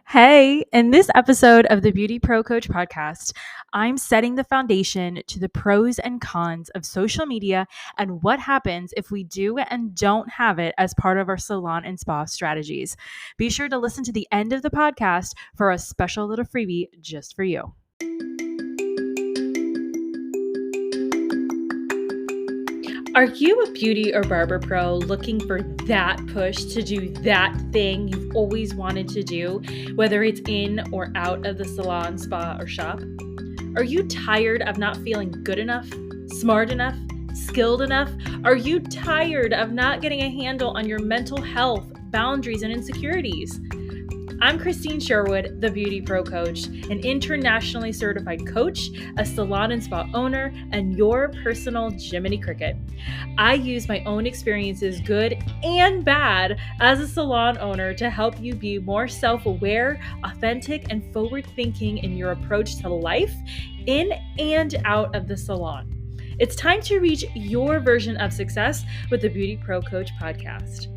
Hey, in this episode of the Beauty Pro Coach podcast, I'm setting the foundation to the pros and cons of social media and what happens if we do and don't have it as part of our salon and spa strategies. Be sure to listen to the end of the podcast for a special little freebie just for you. Are you a beauty or barber pro looking for that push to do that thing you've always wanted to do, whether it's in or out of the salon, spa, or shop? Are you tired of not feeling good enough, smart enough, skilled enough? Are you tired of not getting a handle on your mental health, boundaries, and insecurities? I'm Christine Sherwood, the Beauty Pro Coach, an internationally certified coach, a salon and spa owner, and your personal Jiminy Cricket. I use my own experiences, good and bad, as a salon owner to help you be more self-aware, authentic, and forward-thinking in your approach to life, in and out of the salon. It's time to reach your version of success with the Beauty Pro Coach podcast.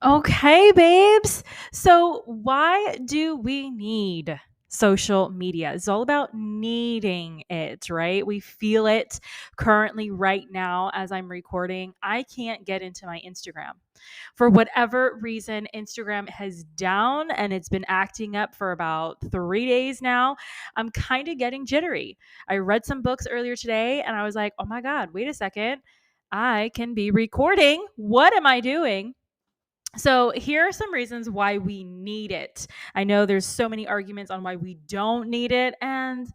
Okay, babes. So, why do we need social media? It's all about needing it, right? We feel it currently right now as I'm recording. I can't get into my Instagram. For whatever reason, Instagram has down and it's been acting up for about 3 days now. I'm kind of getting jittery. I read some books earlier today and I was like, oh my God, wait a second. I can be recording. What am I doing? So here are some reasons why we need it. I know there's so many arguments on why we don't need it, and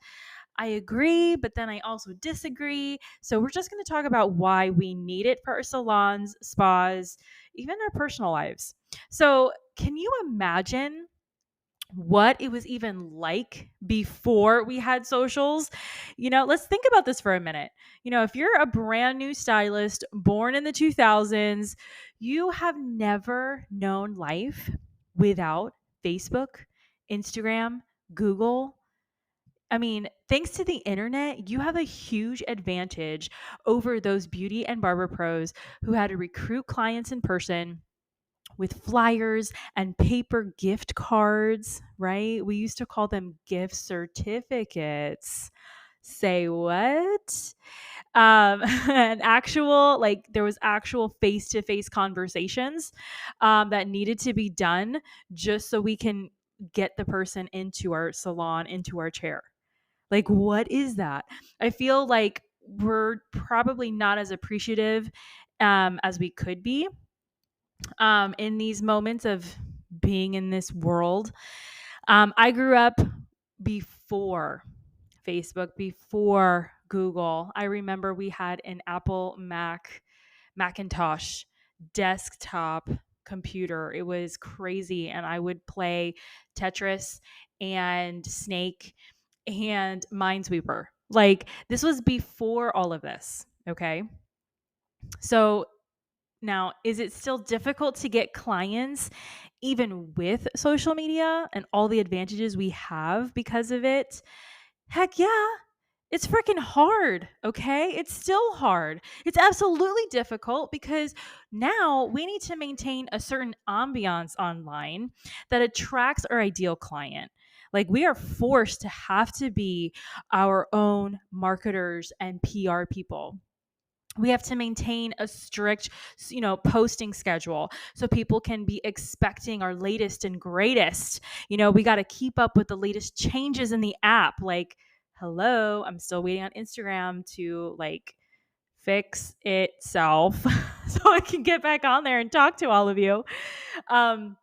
I agree, but then I also disagree. So we're just going to talk about why we need it for our salons, spas, even our personal lives. So can you imagine what it was even like before we had socials? Let's think about this for a minute. If you're a brand new stylist born in the 2000s, you have never known life without Facebook, Instagram, Google. I mean, thanks to the internet, you have a huge advantage over those beauty and barber pros who had to recruit clients in person with flyers and paper gift cards, right? We used to call them gift certificates. Say what? And there was actual face-to-face conversations that needed to be done just so we can get the person into our salon, into our chair. Like, what is that? I feel like we're probably not as appreciative as we could be in these moments of being in this world. I grew up before Facebook, before Google. I remember we had an Apple Macintosh desktop computer. It was crazy. And I would play Tetris and Snake and Minesweeper. Like, this was before all of this. Okay. So now, is it still difficult to get clients even with social media and all the advantages we have because of it? Heck yeah. It's freaking hard, okay? It's still hard. It's absolutely difficult because now we need to maintain a certain ambiance online that attracts our ideal client. Like, we are forced to have to be our own marketers and PR people. We have to maintain a strict, posting schedule so people can be expecting our latest and greatest. We got to keep up with the latest changes in the app. Like, hello, I'm still waiting on Instagram to fix itself so I can get back on there and talk to all of you. Um,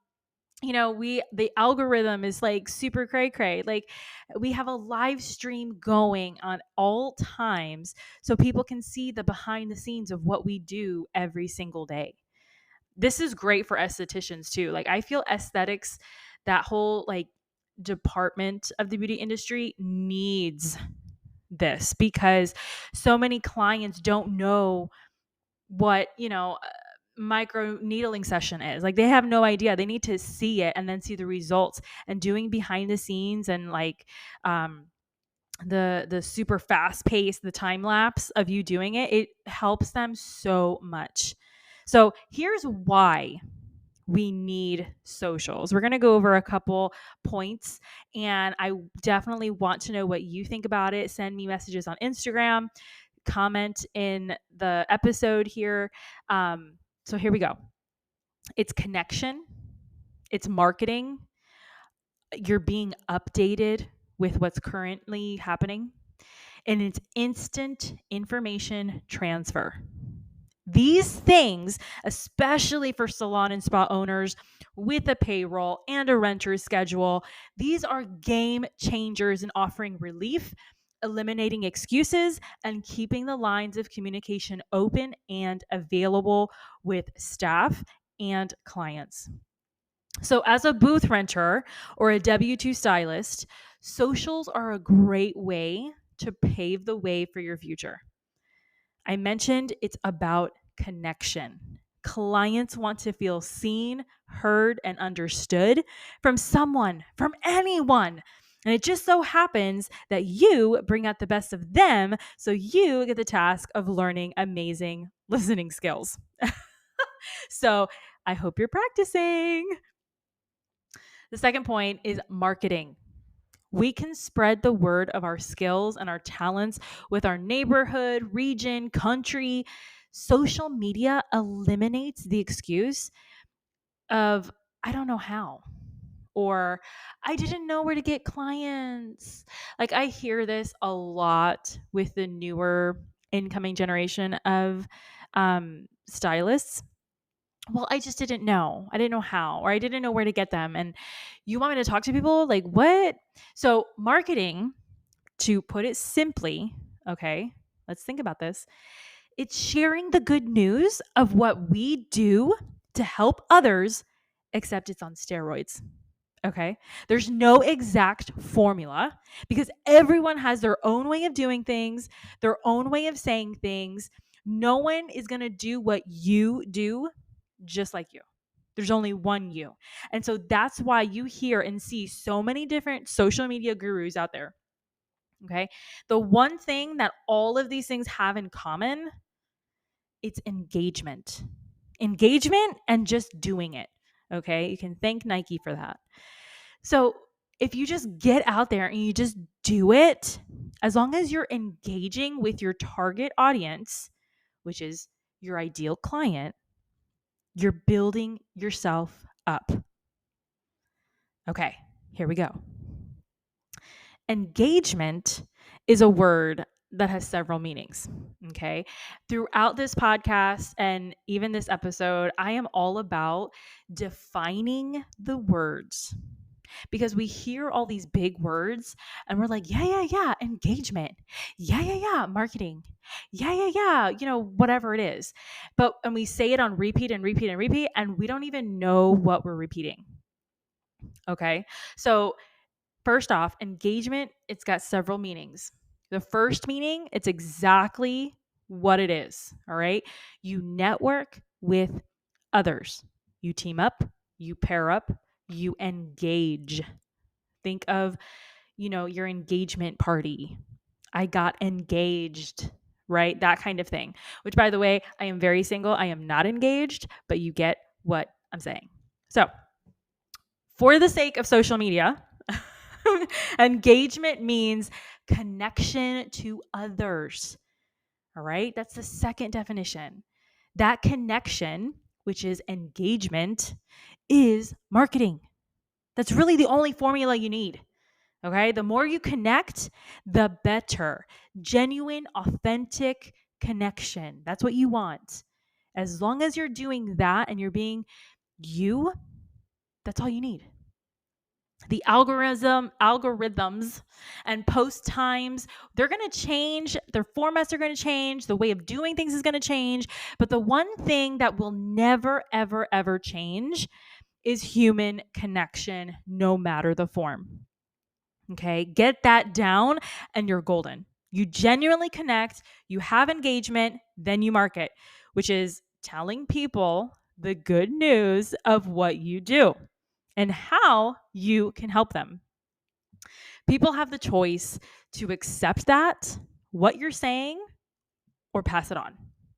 the algorithm is like super cray cray. Like, we have a live stream going on all times so people can see the behind the scenes of what we do every single day. This is great for estheticians too. Like, I feel aesthetics, that whole department of the beauty industry needs this because so many clients don't know what, micro needling session is. Like, they have no idea. They need to see it and then see the results. And doing behind the scenes and the super fast pace, the time lapse of you doing it helps them so much. So here's why we need socials. We're going to go over a couple points, and I definitely want to know what you think about it. Send me messages on Instagram, comment in the episode here. So here we go. It's connection, it's marketing, you're being updated with what's currently happening, and it's instant information transfer. These things, especially for salon and spa owners with a payroll and a renter's schedule, these are game changers in offering relief, eliminating excuses, and keeping the lines of communication open and available with staff and clients. So, as a booth renter or a W-2 stylist, socials are a great way to pave the way for your future. I mentioned it's about connection. Clients want to feel seen, heard, and understood from someone, from anyone. And it just so happens that you bring out the best of them, so you get the task of learning amazing listening skills. So I hope you're practicing. The second point is marketing. We can spread the word of our skills and our talents with our neighborhood, region, country. Social media eliminates the excuse of, I don't know how, or I didn't know where to get clients. Like, I hear this a lot with the newer incoming generation of stylists. Well, I just didn't know. I didn't know how, or I didn't know where to get them. And you want me to talk to people? Like, what? So, marketing, to put it simply, okay, let's think about this. It's sharing the good news of what we do to help others, except it's on steroids. Okay. There's no exact formula because everyone has their own way of doing things, their own way of saying things. No one is going to do what you do just like you. There's only one you. And so that's why you hear and see so many different social media gurus out there. Okay. The one thing that all of these things have in common, it's engagement. Engagement and just doing it. Okay. You can thank Nike for that. So if you just get out there and you just do it, as long as you're engaging with your target audience, which is your ideal client, you're building yourself up. Okay, here we go. Engagement is a word that has several meanings. Okay. Throughout this podcast and even this episode, I am all about defining the words because we hear all these big words and we're like, yeah, engagement. Yeah, marketing. Yeah, whatever it is. And we say it on repeat and repeat and repeat, and we don't even know what we're repeating. Okay. So, first off, engagement, it's got several meanings. The first meaning, it's exactly what it is. All right. You network with others. You team up, you pair up, you engage. Think of, your engagement party. I got engaged, right? That kind of thing. Which, by the way, I am very single. I am not engaged, but you get what I'm saying. So, for the sake of social media, engagement means connection to others. All right? That's the second definition. That connection, which is engagement, is marketing. That's really the only formula you need. Okay? The more you connect, the better. Genuine, authentic connection. That's what you want. As long as you're doing that and you're being you, that's all you need. The algorithms and post times, they're going to change. Their formats are going to change. The way of doing things is going to change. But the one thing that will never, ever, ever change is human connection, no matter the form. Okay, get that down and you're golden. You genuinely connect, you have engagement, then you market, which is telling people the good news of what you do and how you can help them. People have the choice to accept that, what you're saying, or pass it on.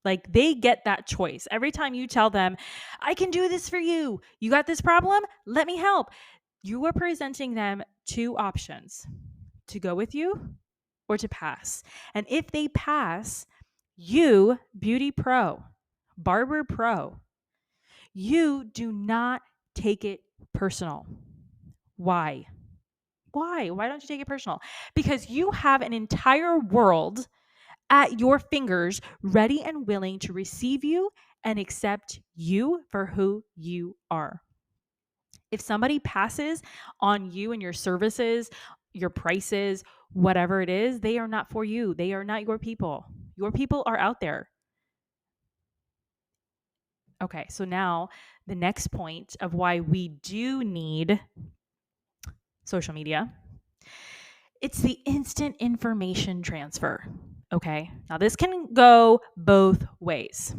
Like they get that choice. Every time you tell them, I can do this for you. You got this problem? Let me help. You are presenting them two options, to go with you or to pass. And if they pass, you, Beauty Pro, Barber Pro, you do not take it personal. Why? Why? Why don't you take it personal? Because you have an entire world at your fingers, ready and willing to receive you and accept you for who you are. If somebody passes on you and your services, your prices, whatever it is, they are not for you. They are not your people. Your people are out there. Okay, so now the next point of why we do need social media, it's the instant information transfer. Okay, now this can go both ways.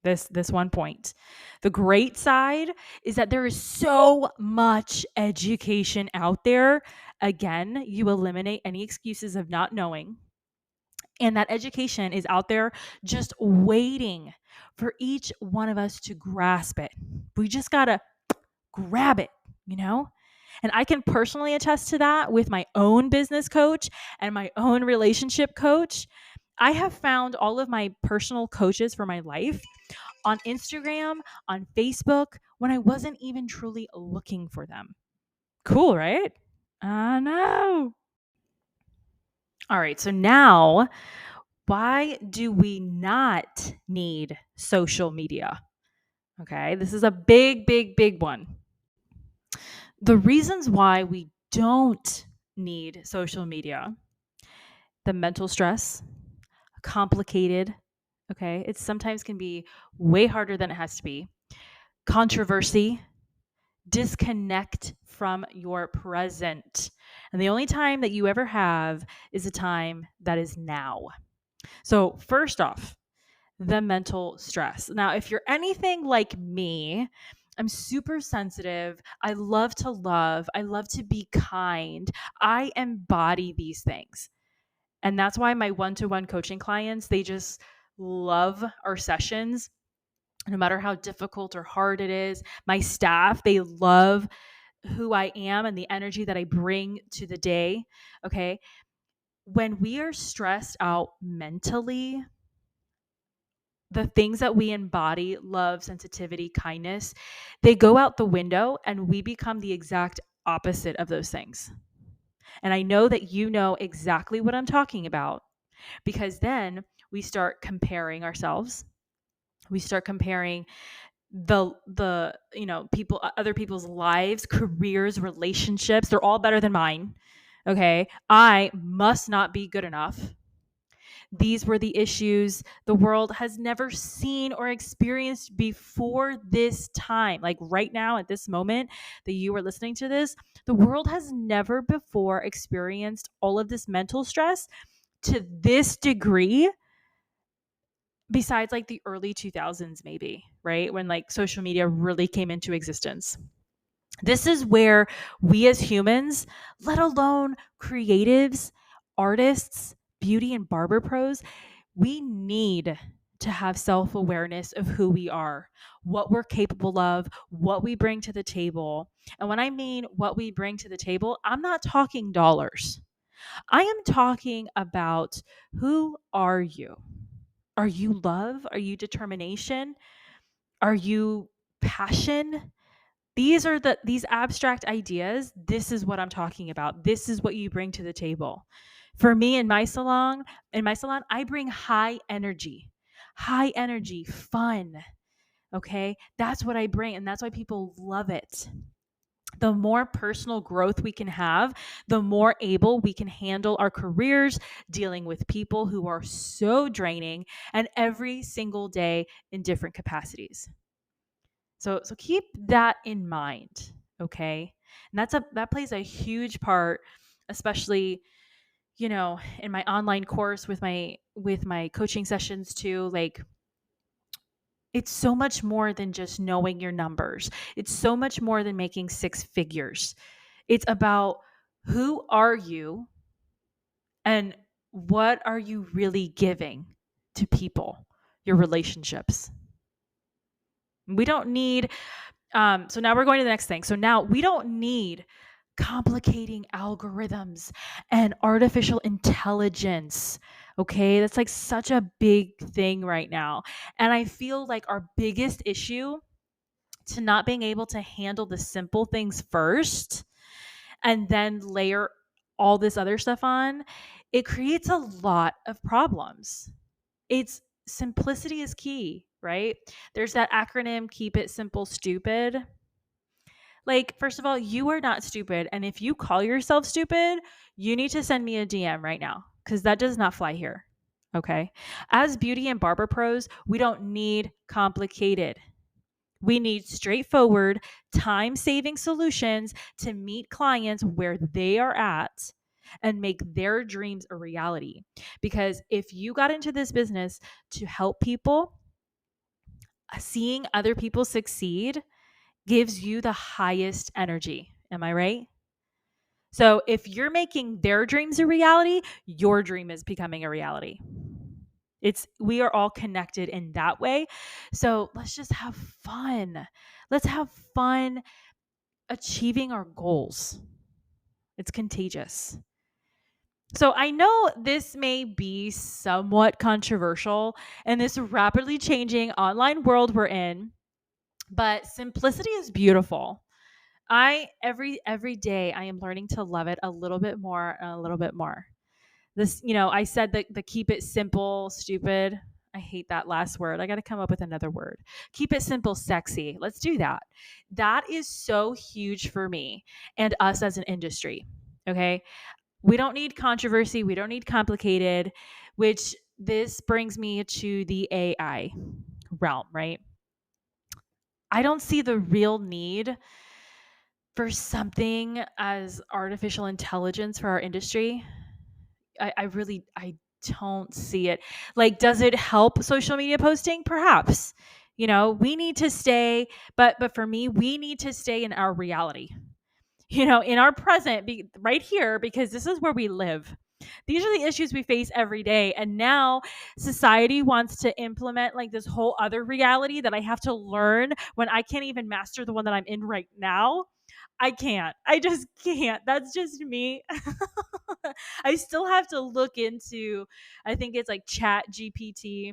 This one point. The great side is that there is so much education out there. Again, you eliminate any excuses of not knowing. And that education is out there just waiting for each one of us to grasp it. We just got to grab it, you know? And I can personally attest to that with my own business coach and my own relationship coach. I have found all of my personal coaches for my life on Instagram, on Facebook, when I wasn't even truly looking for them. Cool, right? I know. All right, so now, why do we not need social media? Okay, this is a big, big, big one. The reasons why we don't need social media: the mental stress, complicated, okay? It sometimes can be way harder than it has to be. Controversy, disconnect from your present. And the only time that you ever have is a time that is now. So, first off, the mental stress. Now, if you're anything like me, I'm super sensitive. I love to love. I love to be kind. I embody these things. And that's why my one-to-one coaching clients, they just love our sessions no matter how difficult or hard it is. My staff, they love who I am and the energy that I bring to the day. Okay. When we are stressed out mentally, the things that we embody, love, sensitivity, kindness, they go out the window and we become the exact opposite of those things. And I know that you know exactly what I'm talking about, because then we start comparing ourselves. We start comparing the people, other people's lives, careers, relationships. They're all better than mine. Okay, I must not be good enough. These were the issues the world has never seen or experienced before this time. Like right now, at this moment that you are listening to this, the world has never before experienced all of this mental stress to this degree, besides like the early 2000s, maybe, right? When like social media really came into existence. This is where we as humans, let alone creatives, artists, beauty and barber pros, we need to have self-awareness of who we are, what we're capable of, what we bring to the table. And when I mean what we bring to the table, I'm not talking dollars. I am talking about, who are you? Are you love? Are you determination? Are you passion? These abstract ideas. This is what I'm talking about. This is what you bring to the table. For me in my salon, I bring high energy, fun. Okay. That's what I bring. And that's why people love it. The more personal growth we can have, the more able we can handle our careers, dealing with people who are so draining, and every single day in different capacities. So keep that in mind, okay? And that plays a huge part, especially, in my online course with my coaching sessions too. Like, it's so much more than just knowing your numbers. It's so much more than making six figures. It's about, who are you and what are you really giving to people, your relationships. We don't need, so now we're going to the next thing. So now we don't need complicating algorithms and artificial intelligence. Okay. That's like such a big thing right now. And I feel like our biggest issue to not being able to handle the simple things first and then layer all this other stuff on, it creates a lot of problems. It's simplicity is key, right? There's that acronym, keep it simple, stupid. Like, first of all, you are not stupid. And if you call yourself stupid, you need to send me a DM right now because that does not fly here. Okay. As beauty and barber pros, we don't need complicated. We need straightforward, time saving solutions to meet clients where they are at and make their dreams a reality. Because if you got into this business to help people, seeing other people succeed gives you the highest energy. Am I right? So if you're making their dreams a reality, your dream is becoming a reality. We are all connected in that way. So let's just have fun. Let's have fun achieving our goals. It's contagious. So I know this may be somewhat controversial in this rapidly changing online world we're in, but simplicity is beautiful. Every day I am learning to love it a little bit more and a little bit more. This, I said that the keep it simple, stupid. I hate that last word. I got to come up with another word. Keep it simple, sexy. Let's do that. That is so huge for me and us as an industry. Okay. We don't need controversy. We don't need complicated, which this brings me to the AI realm, right? I don't see the real need for something as artificial intelligence for our industry. I don't see it. Like, does it help social media posting? Perhaps. We need to stay, but for me, we need to stay in our reality. In our present, right here, because this is where we live. These are the issues we face every day. And now society wants to implement like this whole other reality that I have to learn when I can't even master the one that I'm in right now. I can't. I just can't. That's just me. I still have to look into, I think it's like Chat GPT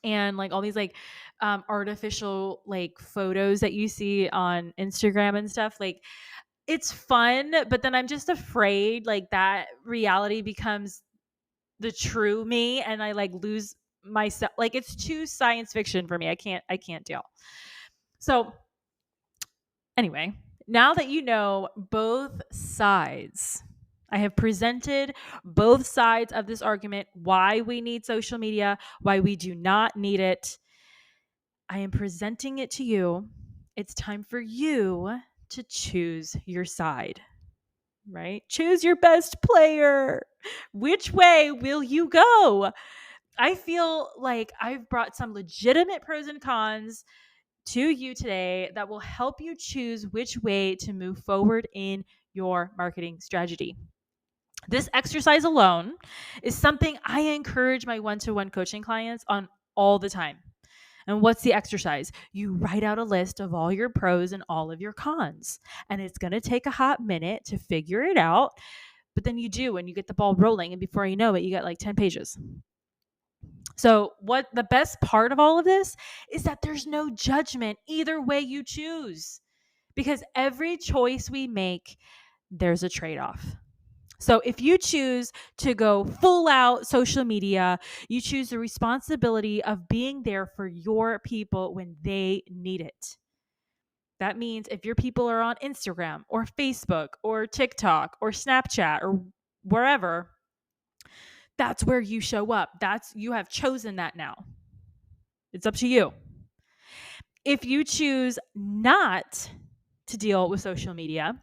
and like all these like artificial like photos that you see on Instagram and stuff. Like, it's fun, but then I'm just afraid like that reality becomes the true me and I like lose myself. Like, it's too science fiction for me. I can't deal. So anyway, now that you know both sides, I have presented both sides of this argument, why we need social media, why we do not need it. I am presenting it to you. It's time for you to choose your side, right? Choose your best player. Which way will you go? I feel like I've brought some legitimate pros and cons to you today that will help you choose which way to move forward in your marketing strategy. This exercise alone is something I encourage my one-to-one coaching clients on all the time. And what's the exercise? You write out a list of all your pros and all of your cons. And it's going to take a hot minute to figure it out. But then you do, and you get the ball rolling. And before you know it, you got like 10 pages. So what the best part of all of this is that there's no judgment either way you choose, because every choice we make, there's a trade-off. So if you choose to go full out social media, you choose the responsibility of being there for your people when they need it. That means if your people are on Instagram or Facebook or TikTok or Snapchat or wherever, that's where you show up. You have chosen that now. It's up to you. If you choose not to deal with social media,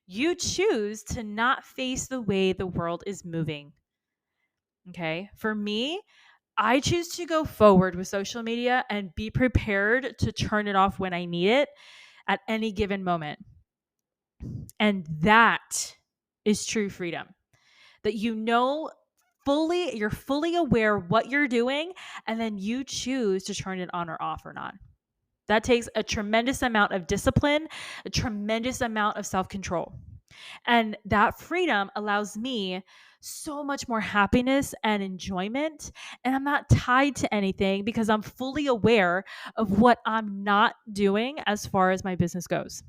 you choose to not face the way the world is moving. Okay. For me, I choose to go forward with social media and be prepared to turn it off when I need it at any given moment. And that is true freedom. That you're fully aware what you're doing, and then you choose to turn it on or off or not. That takes a tremendous amount of discipline, a tremendous amount of self-control. And that freedom allows me so much more happiness and enjoyment. And I'm not tied to anything because I'm fully aware of what I'm not doing as far as my business goes.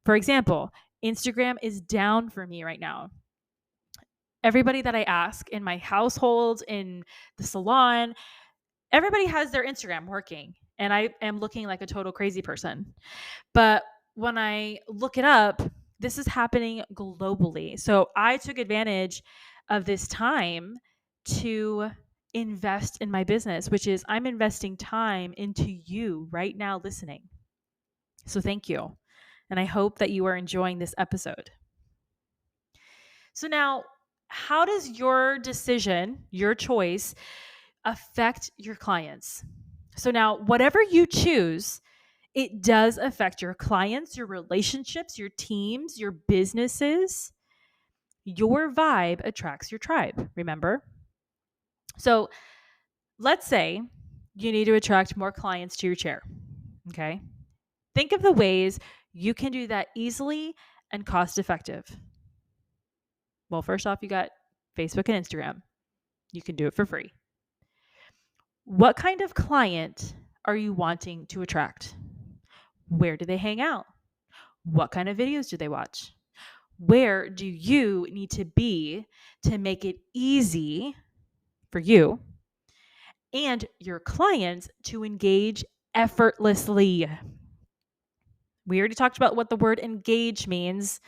For example, Instagram is down for me right now. Everybody that I ask in my household, in the salon, everybody has their Instagram working. And I am looking like a total crazy person. But when I look it up, this is happening globally. So I took advantage of this time to invest in my business, which is I'm investing time into you right now listening. So thank you. And I hope that you are enjoying this episode. So now, how does your decision, your choice, affect your clients? So now, whatever you choose, it does affect your clients, your relationships, your teams, your businesses. Your vibe attracts your tribe, remember? So let's say you need to attract more clients to your chair. Okay. Think of the ways you can do that easily and cost effective. Well, first off, you got Facebook and Instagram. You can do it for free. What kind of client are you wanting to attract? Where do they hang out? What kind of videos do they watch? Where do you need to be to make it easy for you and your clients to engage effortlessly? We already talked about what the word engage means.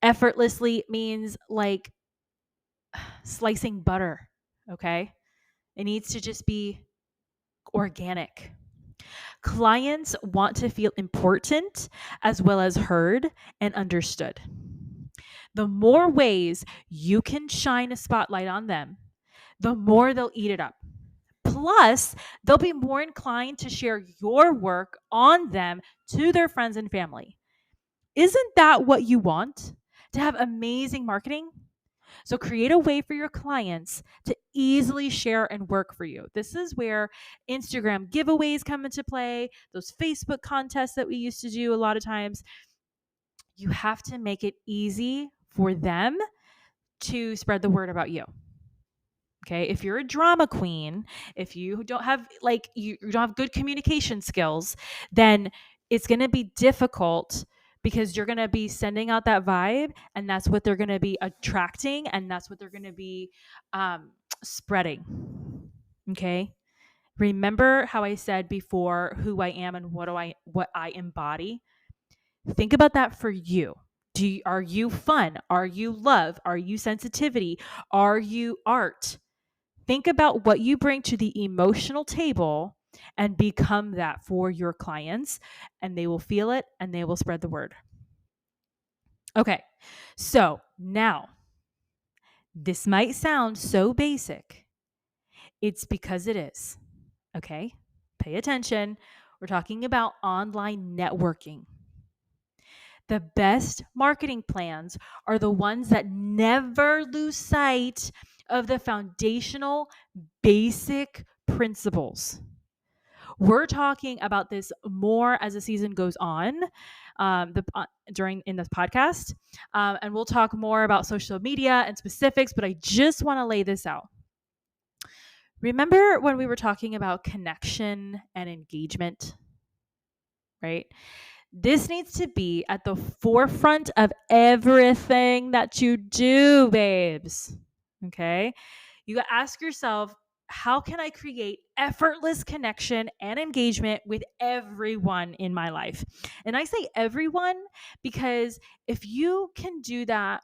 Effortlessly means like slicing butter, okay? It needs to just be organic. Clients want to feel important as well as heard and understood. The more ways you can shine a spotlight on them, the more they'll eat it up. Plus, they'll be more inclined to share your work on them to their friends and family. Isn't that what you want? To have amazing marketing? So create a way for your clients to easily share and work for you. This is where Instagram giveaways come into play, those Facebook contests that we used to do a lot of times. You have to make it easy for them to spread the word about you. Okay, if you're a drama queen, if you don't have you don't have good communication skills, then it's going to be difficult because you're going to be sending out that vibe, and that's what they're going to be attracting, and that's what they're going to be spreading. Okay, remember how I said before who I am and what I embody. Think about that for you. Are you fun? Are you love? Are you sensitivity? Are you art? Think about what you bring to the emotional table and become that for your clients, and they will feel it and they will spread the word. Okay, so now this might sound so basic. It's because it is. Okay, pay attention. We're talking about online networking. The best marketing plans are the ones that never lose sight of the foundational basic principles. We're talking about this more as the season goes on in this podcast. And we'll talk more about social media and specifics, but I just want to lay this out. Remember when we were talking about connection and engagement, right? This needs to be at the forefront of everything that you do, babes. Okay? You got to ask yourself, how can I create effortless connection and engagement with everyone in my life? And I say everyone because if you can do that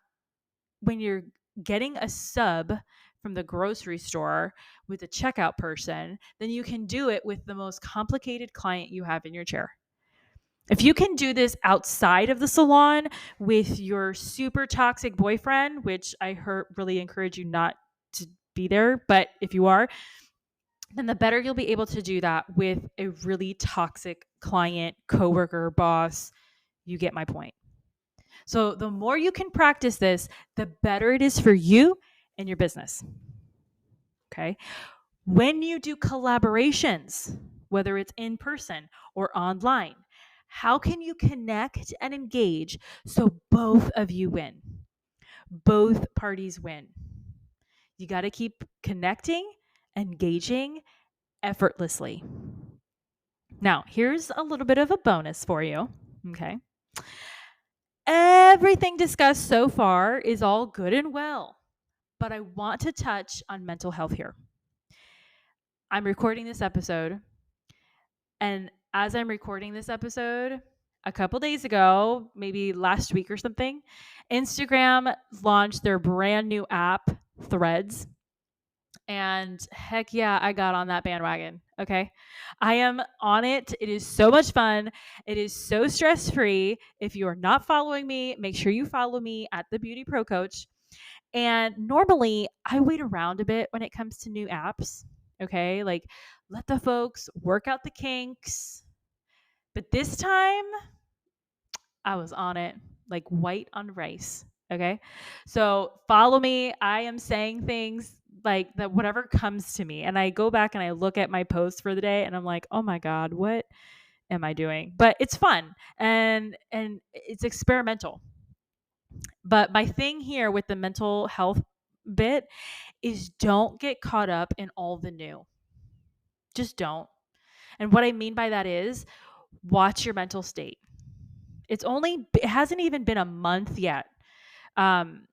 when you're getting a sub from the grocery store with a checkout person, then you can do it with the most complicated client you have in your chair. If you can do this outside of the salon with your super toxic boyfriend, which I really encourage you not to be there, but if you are, then the better you'll be able to do that with a really toxic client, coworker, boss. You get my point. So the more you can practice this, the better it is for you in your business. Okay. When you do collaborations, whether it's in person or online, how can you connect and engage so both of you win? Both parties win. You got to keep connecting, engaging effortlessly. Now, here's a little bit of a bonus for you. Okay. Everything discussed so far is all good and well, but I want to touch on mental health here. I'm recording this episode, and as I'm recording this episode, a couple days ago, maybe last week or something, Instagram launched their brand new app, Threads. And heck yeah, I got on that bandwagon. Okay. I am on it. It is so much fun. It is so stress free. If you are not following me, make sure you follow me at the Beauty Pro Coach. And normally I wait around a bit when it comes to new apps. Okay. Like let the folks work out the kinks. But this time I was on it like white on rice. Okay. So follow me. I am saying things like that, whatever comes to me. And I go back and I look at my posts for the day and I'm like, oh my God, what am I doing? But it's fun and it's experimental. But my thing here with the mental health bit is don't get caught up in all the new. Just don't. And what I mean by that is watch your mental state. It hasn't even been a month yet um,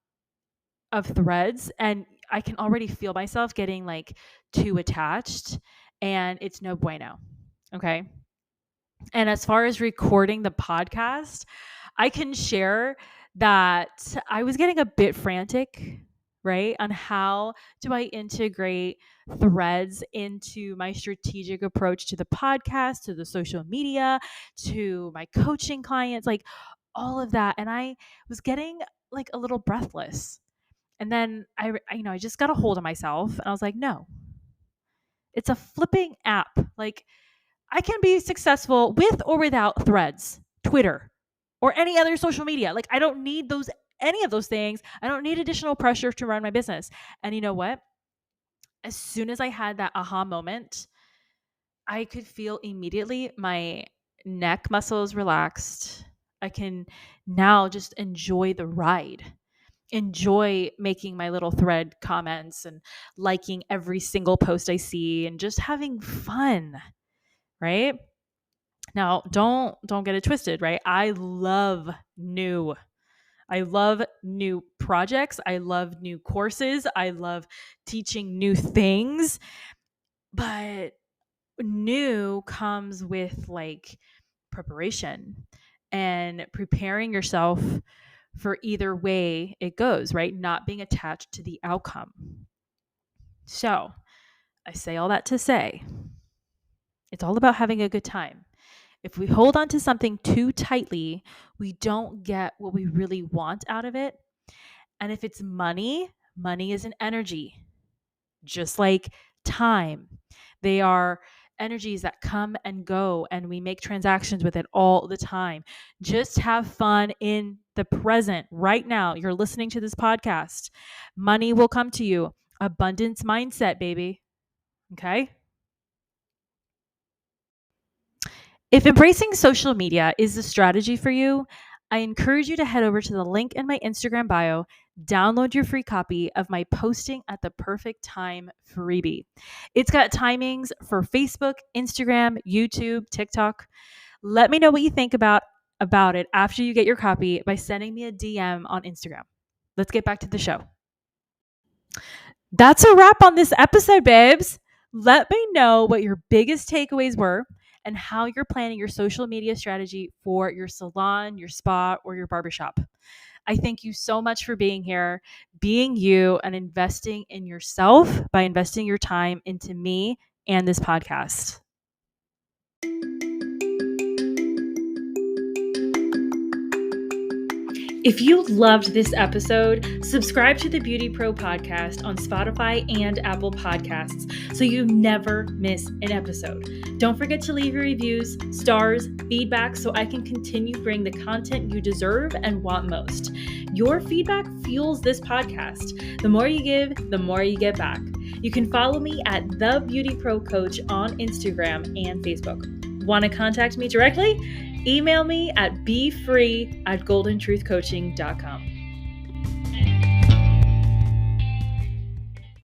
of Threads, and I can already feel myself getting like too attached, and it's no bueno. Okay. And as far as recording the podcast, I can share that I was getting a bit frantic, right? On how do I integrate Threads into my strategic approach to the podcast, to the social media, to my coaching clients, like all of that. And I was getting like a little breathless. And then I just got a hold of myself and I was like, no, it's a flipping app. Like I can be successful with or without Threads, Twitter, or any other social media. Like I don't need any of those things. I don't need additional pressure to run my business. And you know what? As soon as I had that aha moment, I could feel immediately my neck muscles relaxed. I can now just enjoy the ride. Enjoy making my little thread comments and liking every single post I see and just having fun, right? Now, don't get it twisted, right? I love new projects. I love new courses. I love teaching new things. But new comes with like preparation and preparing yourself for either way it goes, right? Not being attached to the outcome. So, I say all that to say it's all about having a good time. If we hold on to something too tightly, we don't get what we really want out of it. And if it's money, money is an energy, just like time. They are energies that come and go, and we make transactions with it all the time. Just have fun in the present. Right now, you're listening to this podcast. Money will come to you. Abundance mindset, baby. Okay? If embracing social media is a strategy for you, I encourage you to head over to the link in my Instagram bio, download your free copy of my Posting at the Perfect Time freebie. It's got timings for Facebook, Instagram, YouTube, TikTok. Let me know what you think about it after you get your copy by sending me a DM on Instagram. Let's get back to the show. That's a wrap on this episode, babes. Let me know what your biggest takeaways were and how you're planning your social media strategy for your salon, your spa, or your barbershop. I thank you so much for being here, being you, and investing in yourself by investing your time into me and this podcast. If you loved this episode, subscribe to the BeautyPro podcast on Spotify and Apple Podcasts so you never miss an episode. Don't forget to leave your reviews, stars, feedback so I can continue to bring the content you deserve and want most. Your feedback fuels this podcast. The more you give, the more you get back. You can follow me at The BeautyPro Coach on Instagram and Facebook. Want to contact me directly? Email me at befree@goldentruthcoaching.com.